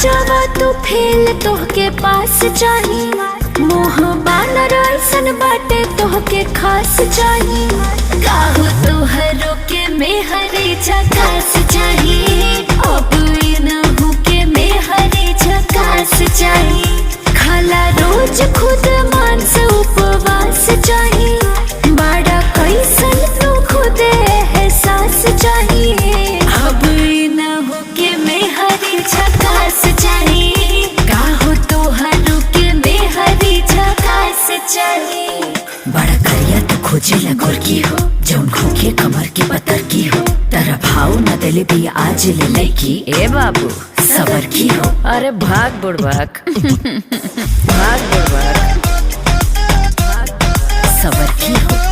जावा तू फेल तोहके पास चाही, मोह बानर ऐसन बाटे तोहके खास चाही। काहो तोहरो के मेहरी झकास चाही, अब इनहु के मेहरी झकास चाही। खाला रोज खुद मांस उपवास चाही, बड़ा कैसन तू खुदे एहसास चाहिए। अब इनहु के मेहरी झकास चाही, काहो तोहरो के मेहरी झकास चाही। बड़ा करिया तो खोजे लगोर की हो, जौन खोखे कमर की पतर की हो। तेरा भाव न दिले भी आज ले लैकी, ए बाबू सबर की हो। अरे भाग बुड़बक भाग बुड़बक सबर की हो।